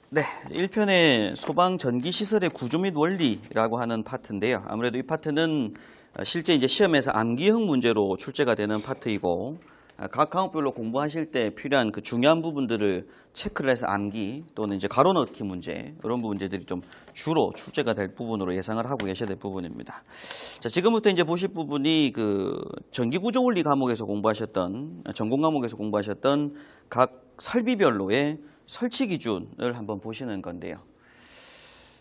네, 1편의 소방 전기 시설의 구조 및 원리라고 하는 파트인데요. 아무래도 이 파트는 실제 이제 시험에서 암기형 문제로 출제가 되는 파트이고, 각 과목별로 공부하실 때 필요한 그 중요한 부분들을 체크를 해서 암기 또는 이제 가로 넣기 문제, 이런 문제들이 좀 주로 출제가 될 부분으로 예상을 하고 계셔야 될 부분입니다. 자, 지금부터 이제 보실 부분이 그 전기 구조 원리 과목에서 공부하셨던, 전공 과목에서 공부하셨던 각 설비별로의 설치 기준을 한번 보시는 건데요.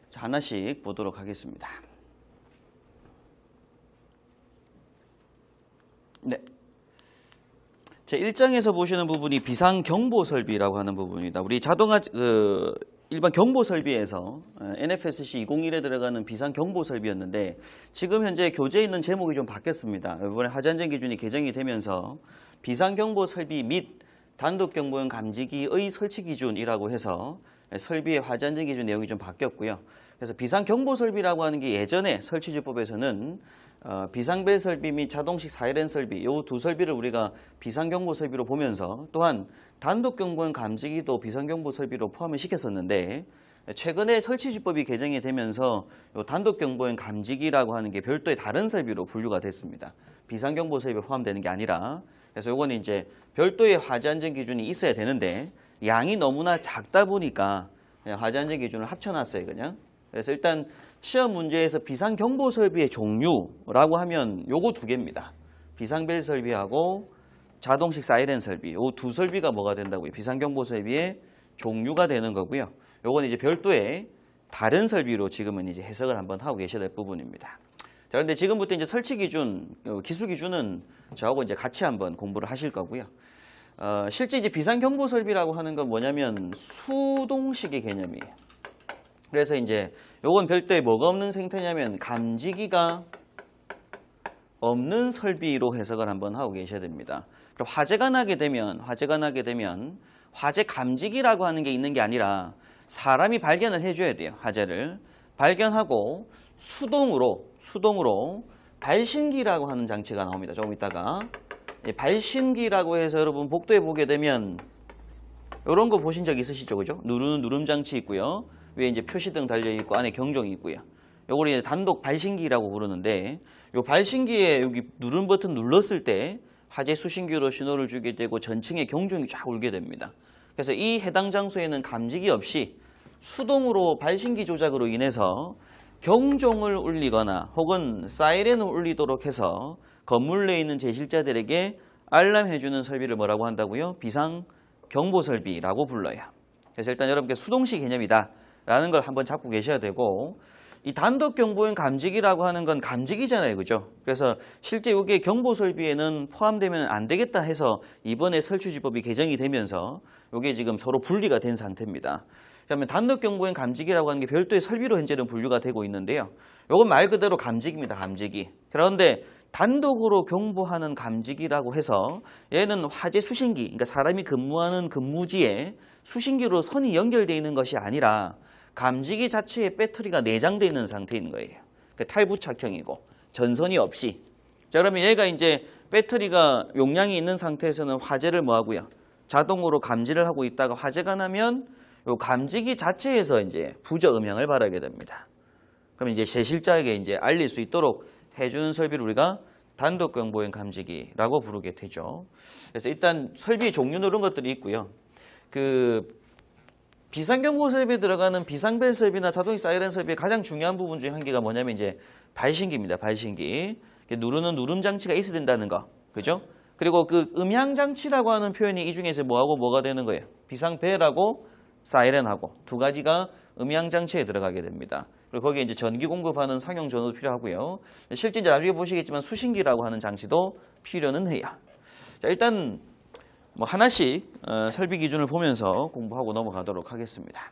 자, 하나씩 보도록 하겠습니다. 네. 제 1장에서 보시는 부분이 비상경보 설비라고 하는 부분입니다. 우리 자동화 일반 경보 설비에서 NFSC 201에 들어가는 비상경보 설비였는데 지금 현재 교재에 있는 제목이 좀 바뀌었습니다. 이번에 하자안전 기준이 개정이 되면서 비상경보 설비 및 단독경보용 감지기의 설치 기준이라고 해서 설비의 화재안전 기준 내용이 좀 바뀌었고요. 그래서 비상경보 설비라고 하는 게 예전에 설치주법에서는 비상벨 설비 및 자동식 사이렌 설비 이 두 설비를 우리가 비상경보 설비로 보면서 또한 단독경보용 감지기도 비상경보 설비로 포함을 시켰었는데 최근에 설치주법이 개정이 되면서 이 단독경보용 감지기라고 하는 게 별도의 다른 설비로 분류가 됐습니다. 비상경보 설비에 포함되는 게 아니라 그래서 이거는 이제 별도의 화재안전 기준이 있어야 되는데 양이 너무나 작다 보니까 그냥 화재안전 기준을 합쳐놨어요, 그냥. 그래서 일단 시험 문제에서 비상경보 설비의 종류라고 하면 요거 두 개입니다. 비상벨 설비하고 자동식 사이렌 설비, 요 두 설비가 뭐가 된다고요? 비상경보 설비의 종류가 되는 거고요. 요건 이제 별도의 다른 설비로 지금은 이제 해석을 한번 하고 계셔야 될 부분입니다. 자, 그런데 지금부터 이제 설치 기준, 기수 기준은 저하고 이제 같이 한번 공부를 하실 거고요. 실제 이제 비상경보 설비라고 하는 건 뭐냐면 수동식의 개념이에요. 그래서 이제 요건 별도의 뭐가 없는 상태냐면 감지기가 없는 설비로 해석을 한번 하고 계셔야 됩니다. 그럼 화재가 나게 되면 화재 감지기라고 하는 게 있는 게 아니라 사람이 발견을 해줘야 돼요. 화재를 발견하고 수동으로 발신기라고 하는 장치가 나옵니다. 조금 있다가 발신기라고 해서 여러분 복도에 보게 되면 이런 거 보신 적 있으시죠, 그죠? 누르는 누름 장치 있고요. 위에 이제 표시등 달려 있고 안에 경종이 있고요. 요걸 이제 단독 발신기라고 부르는데 요 발신기에 여기 누름 버튼 눌렀을 때 화재 수신기로 신호를 주게 되고 전층에 경종이 쫙 울게 됩니다. 그래서 이 해당 장소에는 감지기 없이 수동으로 발신기 조작으로 인해서 경종을 울리거나 혹은 사이렌을 울리도록 해서 건물 내에 있는 제실자들에게 알람해주는 설비를 뭐라고 한다고요? 비상경보 설비라고 불러요. 그래서 일단 여러분께 수동식 개념이다 라는 걸 한번 잡고 계셔야 되고, 이 단독경보용 감지기라고 하는 건 감지기잖아요, 그죠? 그래서 실제 이게 경보 설비에는 포함되면 안 되겠다 해서 이번에 설치주법이 개정이 되면서 이게 지금 서로 분리가 된 상태입니다. 그러면 단독경보용 감지기라고 하는 게 별도의 설비로 현재는 분류가 되고 있는데요. 이건 말 그대로 감지기입니다, 감지기. 그런데 단독으로 경보하는 감지기라고 해서 얘는 화재 수신기, 그러니까 사람이 근무하는 근무지에 수신기로 선이 연결되어 있는 것이 아니라 감지기 자체에 배터리가 내장되어 있는 상태인 거예요. 탈부착형이고 전선이 없이. 자, 그러면 얘가 이제 배터리가 용량이 있는 상태에서는 화재를 뭐하고요? 자동으로 감지를 하고 있다가 화재가 나면 요 감지기 자체에서 이제 부저 음향을 발하게 됩니다. 그럼 이제 제실자에게 이제 알릴 수 있도록 해주는 설비를 우리가 단독경보용 감지기라고 부르게 되죠. 그래서 일단 설비 종류 이런 것들이 있고요. 비상경보 설비에 들어가는 비상벨 설비나 자동식 사이렌 설비의 가장 중요한 부분 중에 한 개가 뭐냐면 이제 발신기입니다. 발신기. 누르는 누름 장치가 있어야 된다는 거. 그죠? 그리고 그 음향 장치라고 하는 표현이 이 중에서 뭐하고 뭐가 되는 거예요? 비상벨하고 사이렌하고 두 가지가 음향 장치에 들어가게 됩니다. 그리고 거기에 이제 전기 공급하는 상용 전원도 필요하고요. 실제 이제 나중에 보시겠지만 수신기라고 하는 장치도 필요는 해요. 자, 일단 뭐 하나씩 설비 기준을 보면서 공부하고 넘어가도록 하겠습니다.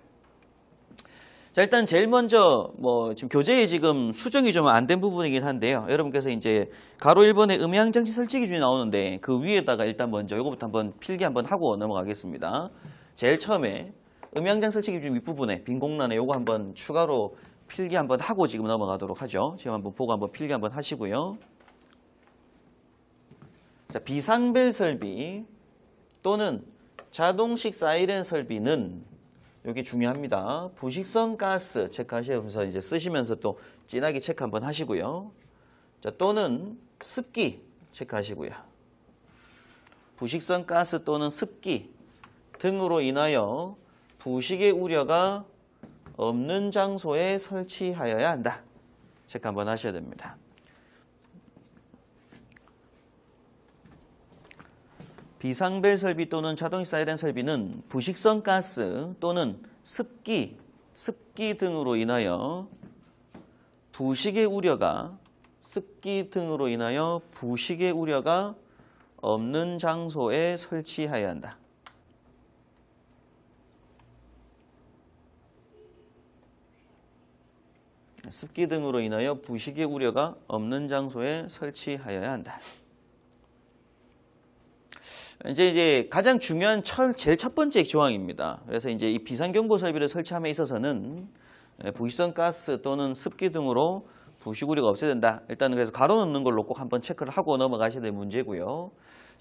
자, 일단 제일 먼저 뭐 지금 교재에 지금 수정이 좀 안 된 부분이긴 한데요. 여러분께서 이제 가로 1번에 음향장치 설치 기준이 나오는데 그 위에다가 일단 먼저 이거부터 한번 필기 한번 하고 넘어가겠습니다. 제일 처음에 음향장치 설치 기준 윗부분에 빈 공란에 요거 한번 추가로 필기 한번 하고 지금 넘어가도록 하죠. 지금 한번 보고 한번 필기 한번 하시고요. 자, 비상벨 설비 또는 자동식 사이렌 설비는 여기 중요합니다. 부식성 가스 체크하시면서 이제 쓰시면서 또 진하게 체크 한번 하시고요. 자, 또는 습기 체크하시고요. 부식성 가스 또는 습기 등으로 인하여 부식의 우려가 없는 장소에 설치하여야 한다. 체크 한번 하셔야 됩니다. 비상벨 설비 또는 자동 사이렌 설비는 부식성 가스 또는 습기 등으로 인하여 부식의 우려가 없는 장소에 설치해야 한다. 습기 등으로 인하여 부식의 우려가 없는 장소에 설치하여야 한다. 이제 가장 중요한 제일 첫 번째 조항입니다. 그래서 이제 이 비상경보 설비를 설치함에 있어서는 부식성 가스 또는 습기 등으로 부식 우려가 없어야 된다. 일단은 그래서 가로 넣는 걸로 꼭 한번 체크를 하고 넘어가셔야 될 문제고요.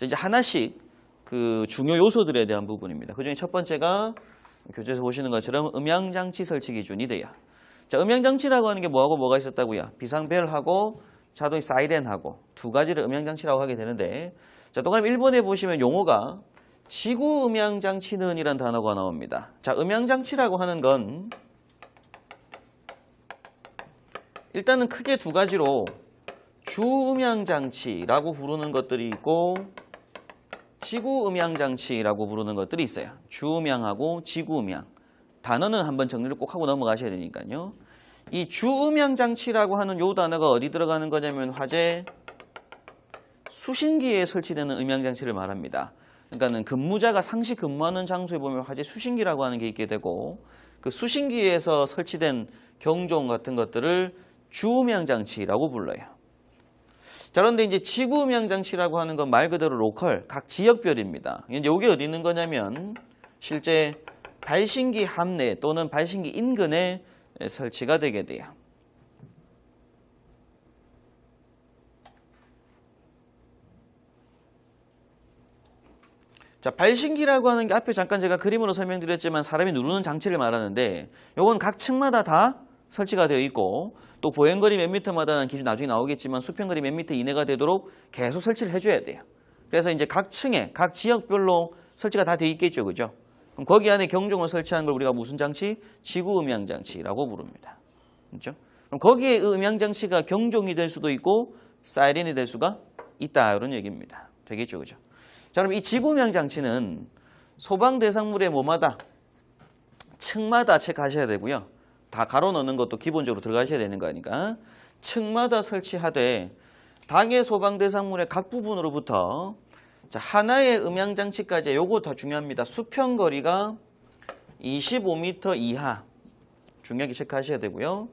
이제 하나씩 그 중요 요소들에 대한 부분입니다. 그중에 첫 번째가 교재에서 보시는 것처럼 음향장치 설치 기준이 돼요. 자, 음향장치라고 하는 게 뭐하고 뭐가 있었다고요? 비상벨하고 자동 사이렌하고 두 가지를 음향장치라고 하게 되는데, 자, 동그라미 1번에 보시면 용어가 지구 음향장치는 이란 단어가 나옵니다. 자, 음향장치라고 하는 건 일단은 크게 두 가지로 주음향장치라고 부르는 것들이 있고 지구음향장치라고 부르는 것들이 있어요. 주음향하고 지구음향. 단어는 한번 정리를 꼭 하고 넘어가셔야 되니까요. 이 주음향장치라고 하는 요 단어가 어디 들어가는 거냐면 화재 수신기에 설치되는 음향장치를 말합니다. 그러니까는 근무자가 상시 근무하는 장소에 보면 화재 수신기라고 하는 게 있게 되고 그 수신기에서 설치된 경종 같은 것들을 주음향장치라고 불러요. 자, 그런데 이제 지구음향장치라고 하는 건 말 그대로 로컬, 각 지역별입니다. 이제 이게 어디 있는 거냐면 실제 발신기 함내 또는 발신기 인근에 설치가 되게 돼요. 자, 발신기라고 하는 게 앞에 잠깐 제가 그림으로 설명드렸지만 사람이 누르는 장치를 말하는데 요건 각 층마다 다 설치가 되어 있고 또 보행거리 몇 미터마다는 기준 나중에 나오겠지만 수평거리 몇 미터 이내가 되도록 계속 설치를 해줘야 돼요. 그래서 이제 각 층에 각 지역별로 설치가 다 되어 있겠죠, 그죠? 그럼 거기 안에 경종을 설치하는 걸 우리가 무슨 장치? 지구음향장치라고 부릅니다. 그렇죠? 그럼 거기에 음향장치가 경종이 될 수도 있고 사이렌이 될 수가 있다 이런 얘기입니다. 되겠죠, 그죠? 자, 그럼 이 지구음향장치는 소방 대상물의 뭐마다 층마다 체크하셔야 되고요. 다 가로 넣는 것도 기본적으로 들어가셔야 되는 거니까 층마다 설치하되 당해 소방 대상물의 각 부분으로부터 자, 하나의 음향장치까지 요거 더 중요합니다. 수평거리가 25m 이하 중요하게 체크하셔야 되고요.